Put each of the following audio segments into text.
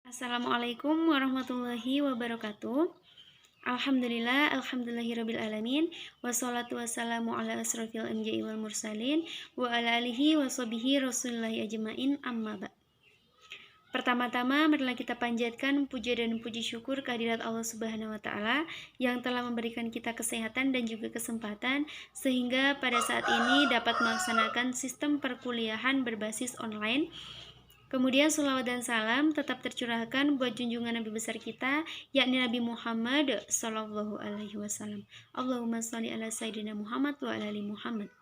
Assalamualaikum warahmatullahi wabarakatuh. Alhamdulillahirabbil alamin. Wassalatu wassalamu ala asrofil anbiya'i wal mursalin wa ala alihi washabihi rasulillahi ajmain, amma ba'. Pertama-tama marilah kita panjatkan puja dan puji syukur kehadirat Allah Subhanahu wa taala yang telah memberikan kita kesehatan dan juga kesempatan sehingga pada saat ini dapat melaksanakan sistem perkuliahan berbasis online. Kemudian salawat dan salam tetap tercurahkan buat junjungan Nabi besar kita, yakni Nabi Muhammad Sallallahu Alaihi Wasallam. Allahumma sholli ala Sayyidina Muhammad wa ala ali Muhammad.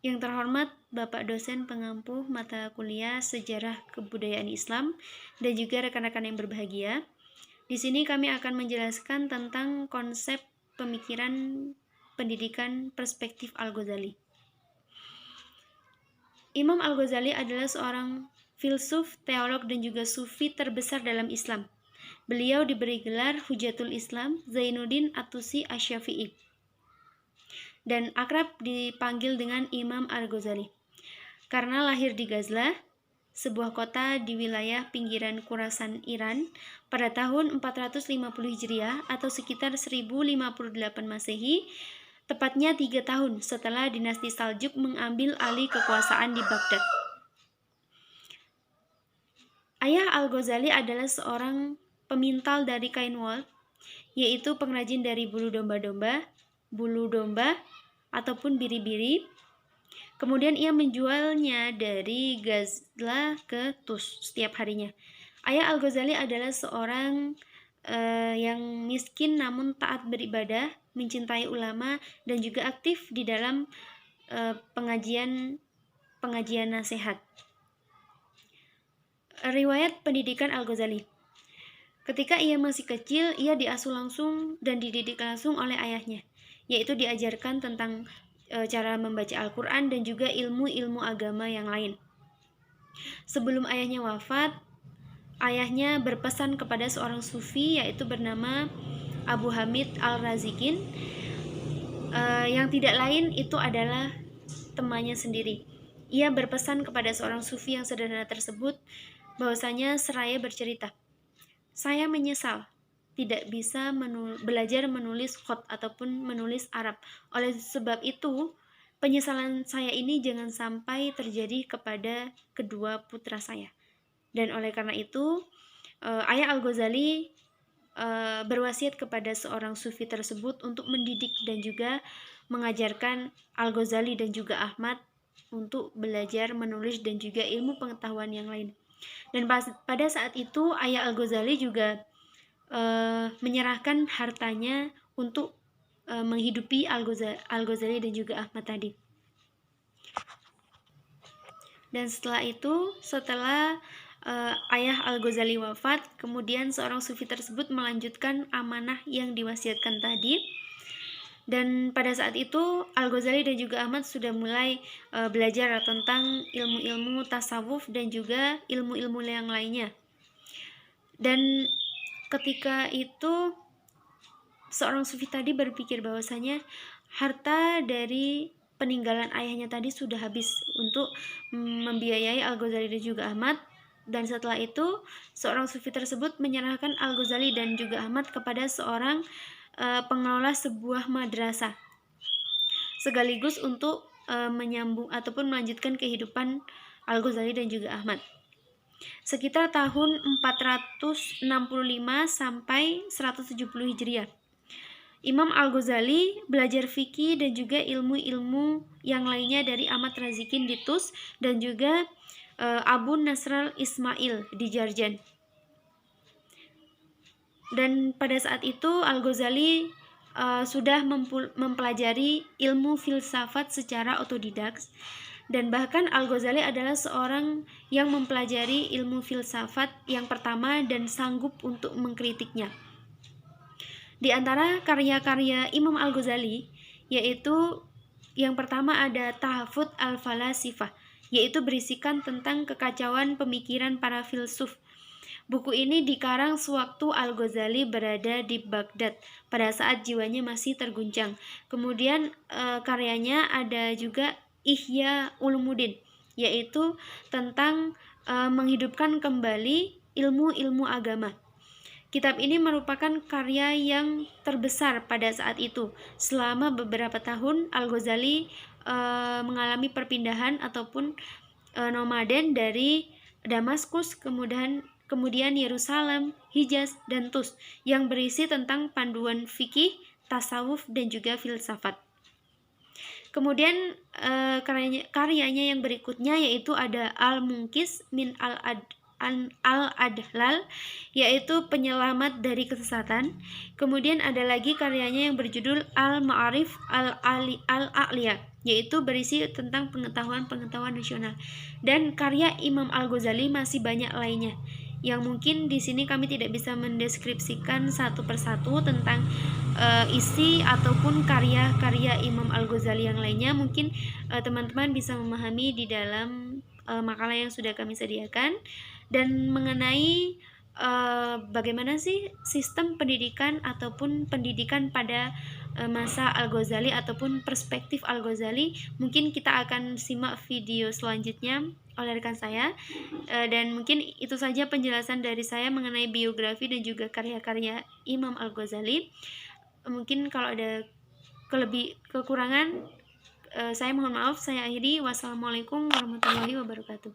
Yang terhormat Bapak dosen pengampu mata kuliah Sejarah Kebudayaan Islam dan juga rekan-rekan yang berbahagia. Di sini kami akan menjelaskan tentang konsep pemikiran pendidikan perspektif Al-Ghazali. Imam Al-Ghazali adalah seorang filsuf, teolog, dan juga sufi terbesar dalam Islam. Beliau diberi gelar Hujatul Islam Zainuddin At-Tusi Asy-Syafi'i dan akrab dipanggil dengan Imam Al-Ghazali. Karena lahir di Ghazlah, sebuah kota di wilayah pinggiran Khurasan, Iran, pada tahun 450 Hijriah atau sekitar 1058 Masehi, tepatnya 3 tahun setelah dinasti Saljuk mengambil alih kekuasaan di Baghdad. Ayah Al-Ghazali adalah seorang pemintal dari kain wol, yaitu pengrajin dari bulu domba, ataupun biri-biri. Kemudian ia menjualnya dari Ghazlah ke Tus setiap harinya. Ayah Al-Ghazali adalah seorang yang miskin namun taat beribadah, mencintai ulama, dan juga aktif di dalam pengajian nasihat. Riwayat pendidikan Al-Ghazali. Ketika ia masih kecil, ia diasuh langsung dan dididik langsung oleh ayahnya, yaitu diajarkan tentang cara membaca Al-Quran dan juga ilmu-ilmu agama yang lain. Sebelum ayahnya wafat, ayahnya berpesan kepada seorang sufi yaitu bernama Abu Hamid Al-Razikin, yang tidak lain itu adalah temannya sendiri. Ia berpesan kepada seorang sufi yang sederhana tersebut bahwasanya seraya bercerita, "Saya menyesal tidak bisa belajar menulis khat ataupun menulis Arab. Oleh sebab itu, penyesalan saya ini jangan sampai terjadi kepada kedua putra saya." Dan oleh karena itu, Ayah Al-Ghazali berwasiat kepada seorang sufi tersebut untuk mendidik dan juga mengajarkan Al-Ghazali dan juga Ahmad untuk belajar menulis dan juga ilmu pengetahuan yang lain. Dan pada saat itu Ayah Al-Ghazali juga menyerahkan hartanya untuk menghidupi Al-Ghazali dan juga Ahmad tadi. Dan setelah Ayah Al-Ghazali wafat, kemudian seorang sufi tersebut melanjutkan amanah yang diwasiatkan tadi. Dan pada saat itu Al-Ghazali dan juga Ahmad sudah mulai belajar tentang ilmu-ilmu tasawuf dan juga ilmu-ilmu yang lainnya. Dan ketika itu seorang sufi tadi berpikir bahwasanya harta dari peninggalan ayahnya tadi sudah habis untuk membiayai Al-Ghazali dan juga Ahmad. Dan setelah itu seorang sufi tersebut menyerahkan Al-Ghazali dan juga Ahmad kepada seorang pengelola sebuah madrasah, sekaligus untuk menyambung ataupun melanjutkan kehidupan Al-Ghazali dan juga Ahmad. Sekitar tahun 465 sampai 170 Hijriah, Imam Al-Ghazali belajar fikih dan juga ilmu-ilmu yang lainnya dari Ahmad Razikin di Tus dan juga Abu Nasr Ismail di Jarjan. Dan pada saat itu Al-Ghazali sudah mempelajari ilmu filsafat secara otodidak, dan bahkan Al-Ghazali adalah seorang yang mempelajari ilmu filsafat yang pertama dan sanggup untuk mengkritiknya. Di antara karya-karya Imam Al-Ghazali yaitu yang pertama ada Tahafut Al-Falasifah, yaitu berisikan tentang kekacauan pemikiran para filsuf. Buku ini dikarang sewaktu Al-Ghazali berada di Baghdad pada saat jiwanya masih terguncang. Kemudian karyanya ada juga Ihya Ulumuddin, yaitu tentang menghidupkan kembali ilmu-ilmu agama. Kitab ini merupakan karya yang terbesar pada saat itu. Selama beberapa tahun, Al-Ghazali mengalami perpindahan ataupun nomaden dari Damaskus, kemudian Yerusalem, Hijaz, dan Tus, yang berisi tentang panduan fikih, tasawuf, dan juga filsafat. Kemudian karyanya yang berikutnya yaitu ada Al-Munqidh min Al-Adhlal, yaitu penyelamat dari kesesatan. Kemudian ada lagi karyanya yang berjudul Al-Ma'arif Al-A'liya, yaitu berisi tentang pengetahuan nasional. Dan karya Imam Al-Ghazali masih banyak lainnya yang mungkin di sini kami tidak bisa mendeskripsikan satu persatu tentang isi ataupun karya-karya Imam Al-Ghazali yang lainnya. Mungkin teman-teman bisa memahami di dalam makalah yang sudah kami sediakan. Dan mengenai bagaimana sih sistem pendidikan ataupun pendidikan pada masa Al-Ghazali ataupun perspektif Al-Ghazali, mungkin kita akan simak video selanjutnya oleh rekan saya. Dan mungkin itu saja penjelasan dari saya mengenai biografi dan juga karya-karya Imam Al-Ghazali. Mungkin kalau ada kekurangan, saya mohon maaf. Saya akhiri. Wassalamualaikum warahmatullahi wabarakatuh.